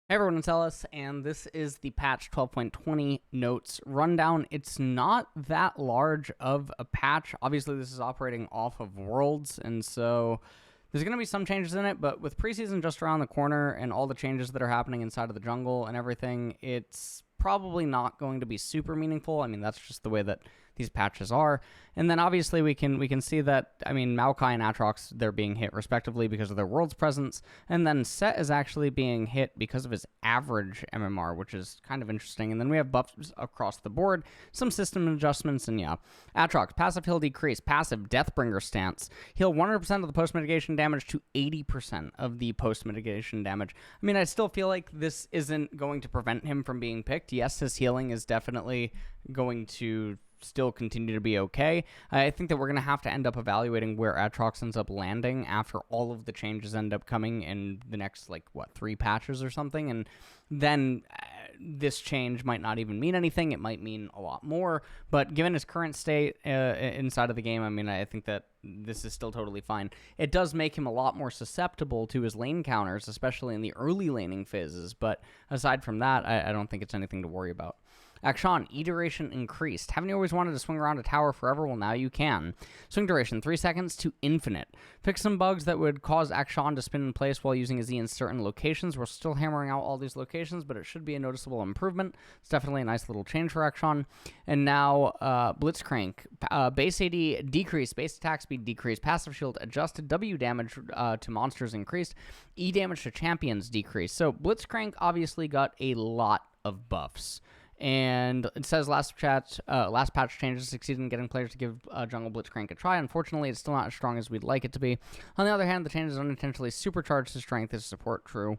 Hey everyone, it's Ellis, and this is the patch 12.20 notes rundown. It's not that large of a patch. Obviously, this is operating off of Worlds, and so there's going to be some changes in it, but with preseason just around the corner and all the changes that are happening inside of the jungle and everything, it's probably not going to be super meaningful. I mean, that's just the way that these patches are. And then obviously we can see that, I mean, Maokai and Aatrox, they're being hit respectively because of their World's presence, and then Set is actually being hit because of his average MMR, which is kind of interesting. And then we have buffs across the board, some system adjustments, and yeah. Aatrox, passive heal decrease, passive Deathbringer stance, heal 100% of the post-mitigation damage to 80% of the post-mitigation damage. I mean, I still feel like this isn't going to prevent him from being picked. Yes, his healing is definitely going to still continue to be okay. I think that we're going to have to end up evaluating where Aatrox ends up landing after all of the changes end up coming in the next, 3 patches or something, and then this change might not even mean anything. It might mean a lot more, but given his current state inside of the game, I mean, I think that this is still totally fine. It does make him a lot more susceptible to his lane counters, especially in the early laning phases, but aside from that, I don't think it's anything to worry about. Akshan, E duration increased. Haven't you always wanted to swing around a tower forever? Well, now you can. Swing duration, 3 seconds to infinite. Fix some bugs that would cause Akshan to spin in place while using his E in certain locations. We're still hammering out all these locations, but it should be a noticeable improvement. It's definitely a nice little change for Akshan. And now, Blitzcrank. Base AD decreased, base attack speed decreased, passive shield adjusted, W damage to monsters increased, E damage to champions decreased. So Blitzcrank obviously got a lot of buffs. And it says last patch changes succeeded in getting players to give Jungle Blitzcrank a try. Unfortunately, it's still not as strong as we'd like it to be. On the other hand, the changes unintentionally supercharged his strength as support true.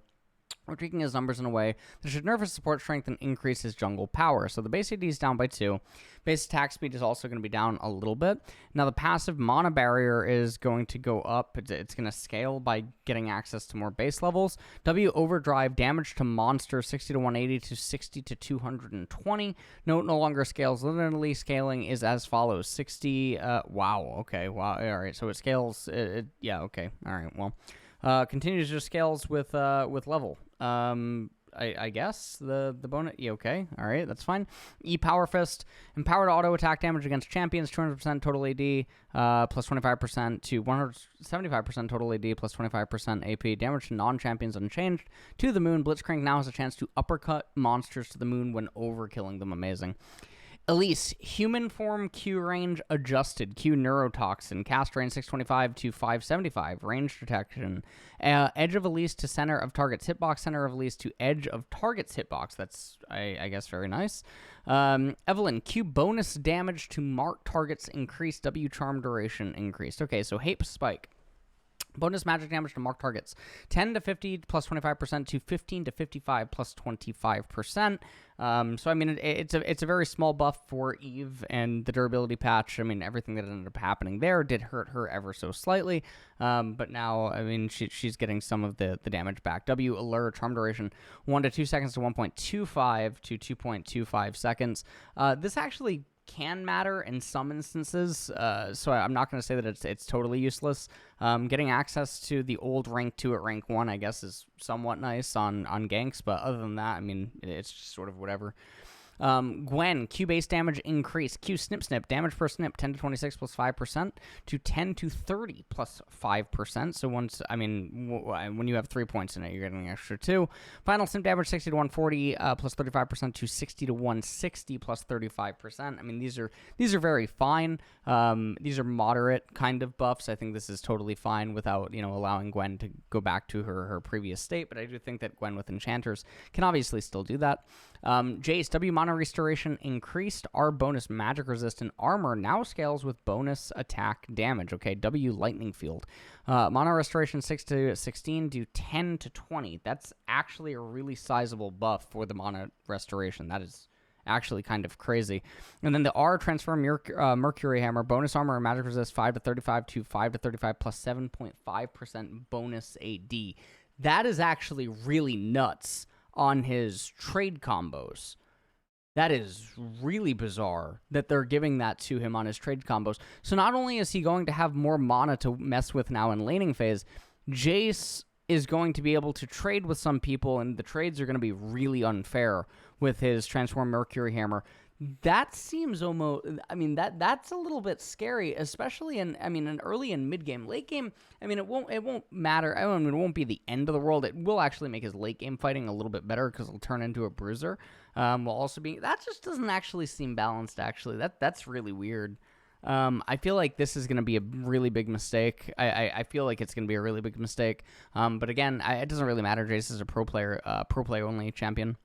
We're tweaking his numbers in a way that should nerf his support strength and increase his jungle power. So the base AD is down by 2. Base attack speed is also going to be down a little bit. Now the passive mana barrier is going to go up. It's going to scale by getting access to more base levels. W overdrive, damage to monsters 60 to 180 to 60 to 220. No longer scales. Literally scaling is as follows. 60, wow, okay, wow, alright, so it scales, yeah, okay, alright, well. Continues to scales with level. I guess the bonus. Yeah, okay, all right, that's fine. E Power Fist, empowered auto attack damage against champions, 200% total AD, plus 25% to 175% total AD, plus 25% AP. Damage to non-champions unchanged. To the moon, Blitzcrank now has a chance to uppercut monsters to the moon when overkilling them. Amazing. Elise, human form Q range adjusted, Q neurotoxin, cast range 625 to 575, range detection, edge of Elise to center of target's hitbox, center of Elise to edge of target's hitbox. That's, I guess, very nice. Evelyn, Q bonus damage to marked targets increased, W charm duration increased. Okay, so hate spike. Bonus magic damage to marked targets, 10 to 50 plus 25% to 15 to 55 plus 25%. So, I mean, it's a very small buff for Eve and the durability patch. I mean, everything that ended up happening there did hurt her ever so slightly. But now, I mean, she's getting some of the damage back. W allure, charm duration, 1 to 2 seconds to 1.25 to 2.25 seconds. This actually can matter in some instances, so I'm not going to say that it's totally useless. Getting access to the old rank 2 at rank 1, I guess, is somewhat nice on ganks, but other than that, I mean, it's just sort of whatever. Gwen, Q base damage increase. Q snip, damage per snip, 10 to 26 plus 5% to 10 to 30 plus 5%. So once, I mean, when you have 3 points in it, you're getting an extra 2. Final snip damage, 60 to 140 plus 35% to 60 to 160 plus 35%. I mean, these are very fine. These are moderate kind of buffs. I think this is totally fine without, allowing Gwen to go back to her previous state, but I do think that Gwen with Enchanters can obviously still do that. Jace, W mana restoration increased. R bonus magic resistant armor now scales with bonus attack damage. Okay, W lightning field. Mana restoration 6 to 16 to 10 to 20. That's actually a really sizable buff for the mana restoration. That is actually kind of crazy. And then the R transform Mercury Hammer, bonus armor and magic resist 5 to 35 to 5 to 35 plus 7.5% bonus AD. That is actually really nuts on his trade combos. That is really bizarre that they're giving that to him on his trade combos. So not only is he going to have more mana to mess with now in laning phase, Jace is going to be able to trade with some people, and the trades are going to be really unfair with his Transform Mercury Hammer. That seems almost, I mean, that's a little bit scary, especially in early and mid game. Late game, I mean, it won't matter. I mean, it won't be the end of the world. It will actually make his late game fighting a little bit better because it'll turn into a bruiser. While also being, that just doesn't actually seem balanced. Actually, that's really weird. I feel like this is going to be a really big mistake. I feel like it's going to be a really big mistake. But again, it doesn't really matter. Jace is a pro player only champion.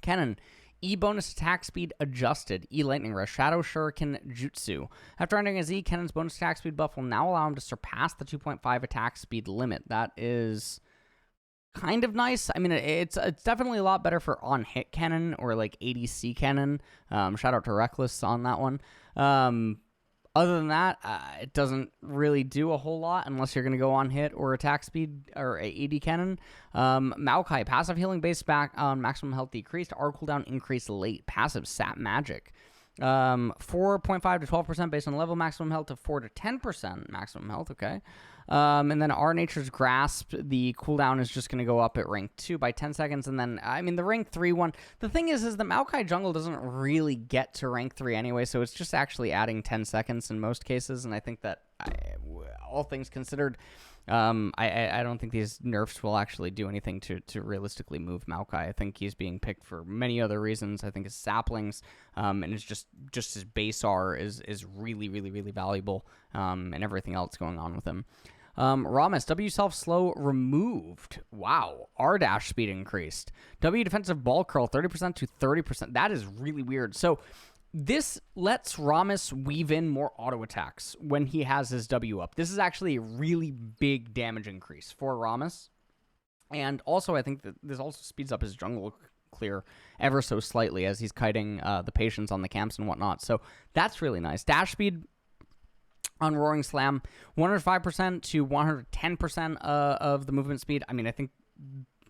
Kennen. E bonus attack speed adjusted. E lightning rush. Shadow shuriken jutsu. After entering his E, Kennen's bonus attack speed buff will now allow him to surpass the 2.5 attack speed limit. That is kind of nice. I mean, it's definitely a lot better for on-hit Kennen or like ADC Kennen. Shout out to Reckless on that one. Other than that, it doesn't really do a whole lot unless you're going to go on hit or attack speed or AD Kennen. Maokai, passive healing based back on maximum health decreased. R cooldown increased late. Passive sap magic. 4.5 to 12% based on level maximum health to 4 to 10% maximum health. Okay. And then our Nature's Grasp, the cooldown is just going to go up at rank 2 by 10 seconds. And then, I mean, the rank 3 one, the thing is the Maokai jungle doesn't really get to rank 3 anyway, so it's just actually adding 10 seconds in most cases. And I think that, all things considered, I don't think these nerfs will actually do anything to realistically move Maokai. I think he's being picked for many other reasons. I think his saplings, and it's just his base R is really, really, really valuable, and everything else going on with him. Ramus, W self-slow removed. Wow. R dash speed increased. W defensive ball curl 30% to 30%. That is really weird. So this lets Ramus weave in more auto attacks when he has his W up. This is actually a really big damage increase for Ramus. And also, I think that this also speeds up his jungle clear ever so slightly as he's kiting the patience on the camps and whatnot. So that's really nice. Dash speed on Roaring Slam, 105% to 110% of the movement speed. I mean, I think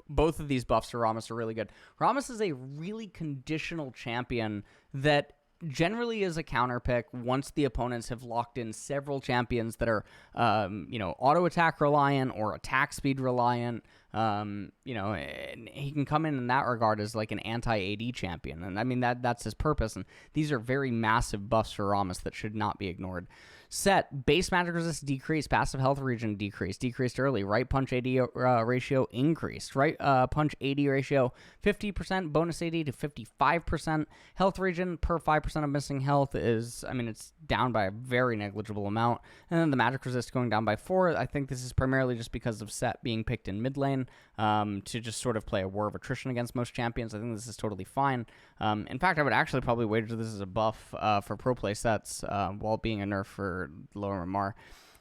both of these buffs for Ramus are really good. Ramus is a really conditional champion that generally is a counter pick once the opponents have locked in several champions that are, auto attack reliant or attack speed reliant. And he can come in that regard as like an anti-AD champion. And I mean, that's his purpose. And these are very massive buffs for Ramus that should not be ignored. Set, base magic resist decreased, passive health regen decreased early, right punch AD ratio increased, right punch AD ratio 50%, bonus AD to 55%, health regen per 5% of missing health is, I mean, it's down by a very negligible amount, and then the magic resist going down by 4. I think this is primarily just because of Set being picked in mid lane to just sort of play a war of attrition against most champions. I think this is totally fine. In fact, I would actually probably wager this is a buff for pro play sets while being a nerf for lower MR.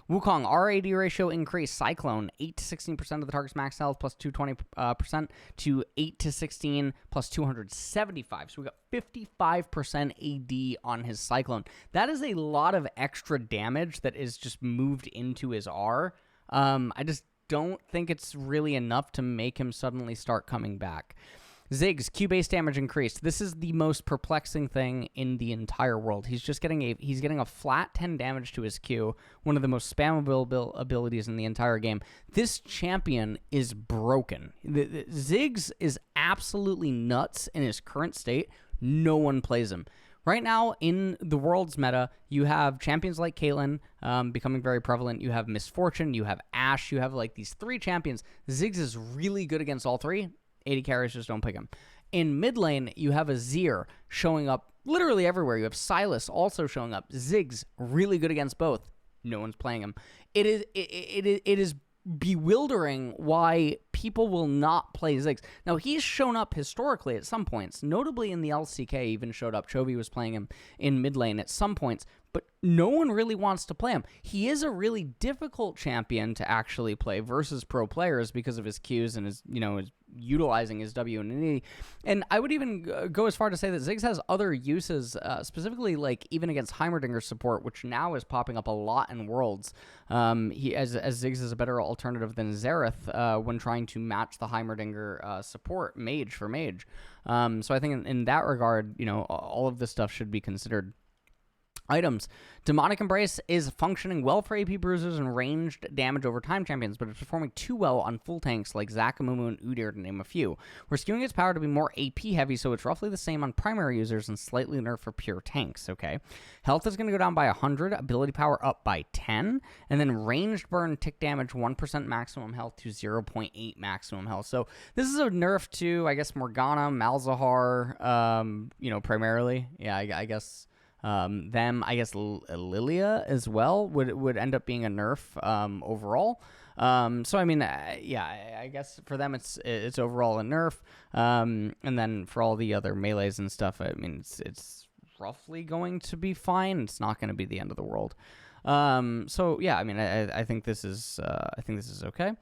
Wukong, RAD ratio increased. Cyclone, 8 to 16% of the target's max health plus 220% to 8 to 16 plus 275. So we got 55% AD on his Cyclone. That is a lot of extra damage that is just moved into his R. I just don't think it's really enough to make him suddenly start coming back. Ziggs, Q-based damage increased. This is the most perplexing thing in the entire world. He's getting a flat 10 damage to his Q, one of the most spammable abilities in the entire game. This champion is broken. Ziggs is absolutely nuts in his current state. No one plays him. Right now, in the world's meta, you have champions like Caitlyn becoming very prevalent. You have Misfortune, you have Ashe, you have like these 3 champions. Ziggs is really good against all 3. 80 carries just don't pick him. In mid lane, you have Azir showing up literally everywhere. You have Sylas also showing up. Ziggs, really good against both. No one's playing him. It is bewildering why people will not play Ziggs. Now, he's shown up historically at some points. Notably in the LCK, even showed up. Chovy was playing him in mid lane at some points. But no one really wants to play him. He is a really difficult champion to actually play versus pro players because of his Qs and his utilizing his W and E. And I would even go as far to say that Ziggs has other uses, specifically like even against Heimerdinger support, which now is popping up a lot in Worlds. As Ziggs is a better alternative than Xerath when trying to match the Heimerdinger support mage for mage. So I think in that regard, all of this stuff should be considered. Items. Demonic Embrace is functioning well for AP bruisers and ranged damage over time champions, but it's performing too well on full tanks like Zakamumu and Udyr, to name a few. We're skewing its power to be more AP heavy, so it's roughly the same on primary users and slightly nerfed for pure tanks, okay? Health is going to go down by 100, ability power up by 10, and then ranged burn tick damage 1% maximum health to 0.8 maximum health. So this is a nerf to, I guess, Morgana, Malzahar, primarily. Yeah, I guess... I guess Lilia as well would end up being a nerf overall. So I mean, I guess for them it's overall a nerf. And then for all the other melees and stuff, I mean it's roughly going to be fine. It's not going to be the end of the world. So yeah, I mean I think this is okay.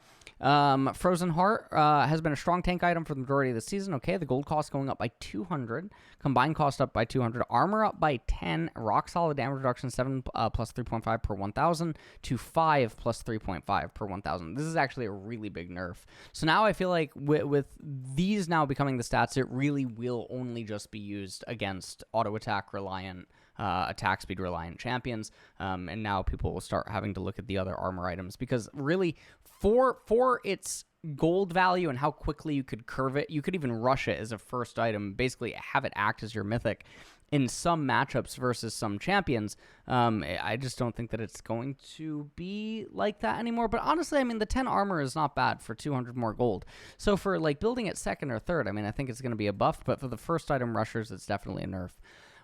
Frozen Heart has been a strong tank item for the majority of the season. Okay, the gold cost going up by 200, combined cost up by 200, armor up by 10, rock solid damage reduction 7 plus 3.5 per 1,000 to 5 plus 3.5 per 1,000. This is actually a really big nerf. So now I feel like with these now becoming the stats, it really will only just be used against auto attack reliant. Attack speed reliant champions, and now people will start having to look at the other armor items, because really for its gold value and how quickly you could curve it, you could even rush it as a first item, basically have it act as your mythic in some matchups versus some champions. I just don't think that it's going to be like that anymore. But honestly, I mean, the 10 armor is not bad for 200 more gold. So for like building it second or third, I mean, I think it's going to be a buff, but for the first item rushers, it's definitely a nerf.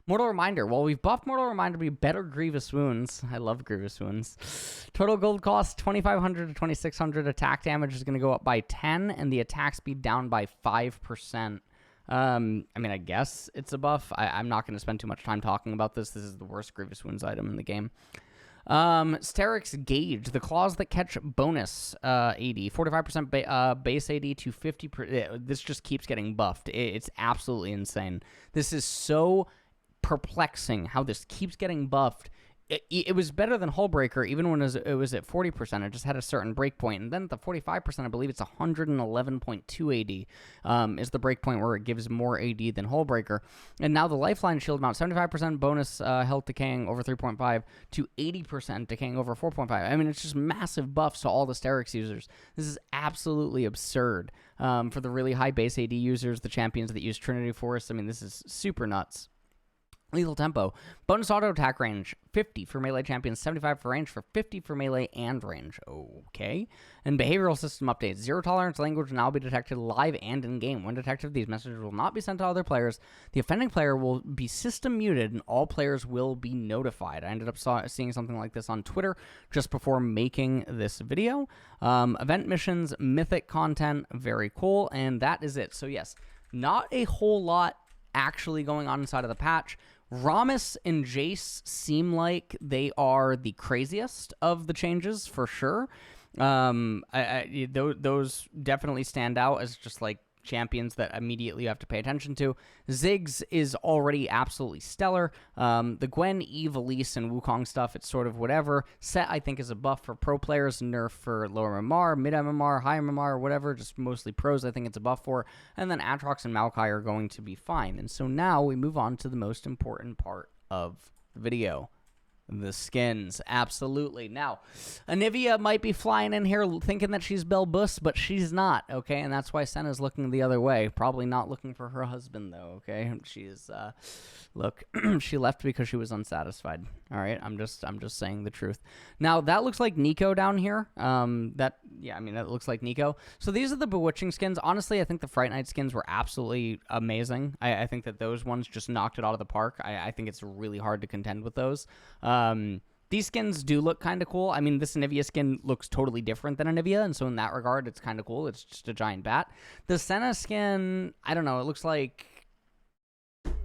Mortal Reminder. Well, we've buffed Mortal Reminder to be better Grievous Wounds. I love Grievous Wounds. Total gold cost, 2,500 to 2,600. Attack damage is going to go up by 10, and the attack speed down by 5%. I mean, I guess it's a buff. I'm not going to spend too much time talking about this. This is the worst Grievous Wounds item in the game. Steric's Gauge, the claws that catch bonus AD, 45% base AD to 50%. This just keeps getting buffed. It's absolutely insane. This is so perplexing how this keeps getting buffed. It was better than Hullbreaker even when it was at 40%. It just had a certain breakpoint, and then at the 45%, I believe it's 111.2 AD is the breakpoint where it gives more AD than Hullbreaker. And now the Lifeline Shield amount, 75% bonus health decaying over 3.5 to 80% decaying over 4.5. I mean, it's just massive buffs to all the Sterix users. This is absolutely absurd for the really high base AD users, the champions that use Trinity Force. I mean, this is super nuts. Lethal Tempo. Bonus auto attack range, 50 for melee champions, 75 for range, for 50 for melee and range. Okay. And behavioral system updates. Zero tolerance language will now be detected live and in-game. When detected, these messages will not be sent to other players. The offending player will be system muted, and all players will be notified. I ended up seeing something like this on Twitter just before making this video. Event missions, mythic content, very cool. And that is it. So yes, not a whole lot actually going on inside of the patch. Ramus and Jace seem like they are the craziest of the changes for sure. Those definitely stand out as just like champions that immediately you have to pay attention to. Ziggs is already absolutely stellar. The Gwen, Eve, Elise, and Wukong stuff, it's sort of whatever. Set, I think, is a buff for pro players, nerf for lower MMR, mid MMR, high MMR, whatever, just mostly pros, I think it's a buff for. And then Atrox and Maokai are going to be fine. And so now we move on to the most important part of the video. The skins, absolutely. Now, Anivia might be flying in here thinking that she's Belbus, but she's not, okay? And that's why Senna's looking the other way. Probably not looking for her husband, though, okay? She is, look, she left because she was unsatisfied, all right? I'm just saying the truth. Now, that looks like Nico down here. That looks like Nico. So these are the Bewitching skins. Honestly, I think the Fright Night skins were absolutely amazing. I think that those ones just knocked it out of the park. I think it's really hard to contend with those. These skins do look kind of cool. I mean, this Anivia skin looks totally different than Anivia, and so in that regard, it's kind of cool. It's just a giant bat. The Senna skin, I don't know. It looks like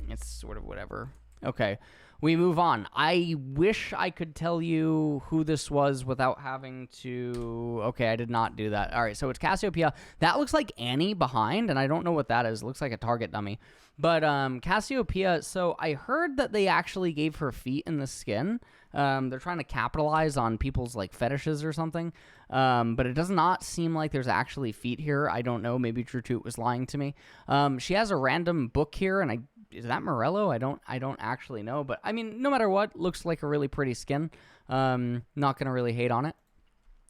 it's sort of whatever. Okay, we move on. I wish I could tell you who this was without having to... Okay, I did not do that. All right, so it's Cassiopeia. That looks like Annie behind, and I don't know what that is. It looks like a target dummy. But Cassiopeia, so I heard that they actually gave her feet in the skin. They're trying to capitalize on people's like fetishes or something. But it does not seem like there's actually feet here. I don't know. Maybe True Toot was lying to me. She has a random book here, and I is that Morello? I don't actually know, but I mean, no matter what, looks like a really pretty skin. Not gonna really hate on it.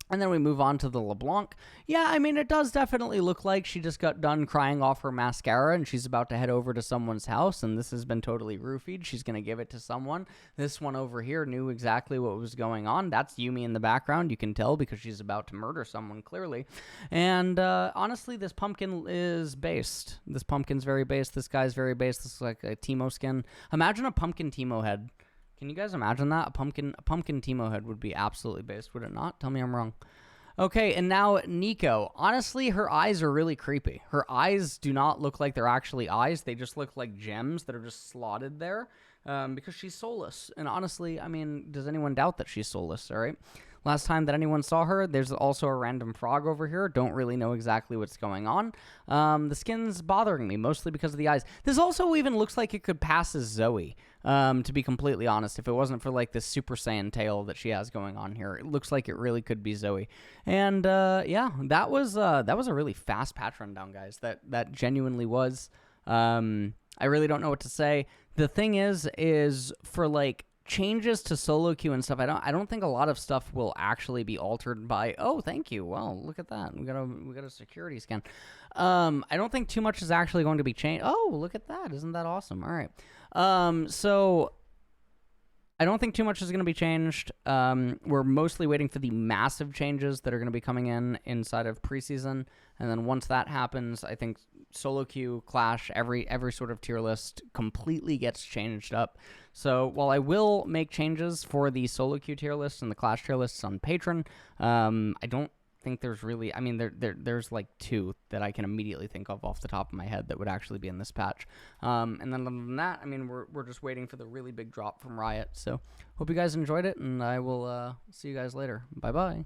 And then we move on to the LeBlanc. Yeah, I mean, it does definitely look like she just got done crying off her mascara and she's about to head over to someone's house, and this has been totally roofied. She's going to give it to someone. This one over here knew exactly what was going on. That's Yumi in the background. You can tell because she's about to murder someone, clearly. And honestly, this pumpkin is based. This pumpkin's very based. This guy's very based. This is like a Teemo skin. Imagine a pumpkin Teemo head. Can you guys imagine that? A pumpkin Teemo head would be absolutely based, would it not? Tell me I'm wrong. Okay, and now Nico. Honestly, her eyes are really creepy. Her eyes do not look like they're actually eyes. They just look like gems that are just slotted there because she's soulless. And honestly, I mean, does anyone doubt that she's soulless, all right? Last time that anyone saw her, there's also a random frog over here. Don't really know exactly what's going on. The skin's bothering me, mostly because of the eyes. This also even looks like it could pass as Zoe, to be completely honest. If it wasn't for, like, this Super Saiyan tail that she has going on here, it looks like it really could be Zoe. And, yeah, that was a really fast patch rundown, guys. That genuinely was. I really don't know what to say. The thing is for, like, changes to solo queue and stuff, I don't think a lot of stuff will actually be altered by, oh, thank you, well, look at that, we got a security scan. I don't think too much is actually going to be changed. Oh, look at that, isn't that awesome? All right. So I don't think too much is going to be changed. We're mostly waiting for the massive changes that are going to be coming inside of preseason, and then once that happens, I think solo queue, clash, every sort of tier list completely gets changed up. So while I will make changes for the solo queue tier list and the clash tier lists on Patreon, I don't think there's really, I mean, there's like two that I can immediately think of off the top of my head that would actually be in this patch. And then other than that, I mean, we're just waiting for the really big drop from Riot. So hope you guys enjoyed it, and I will see you guys later. Bye-bye.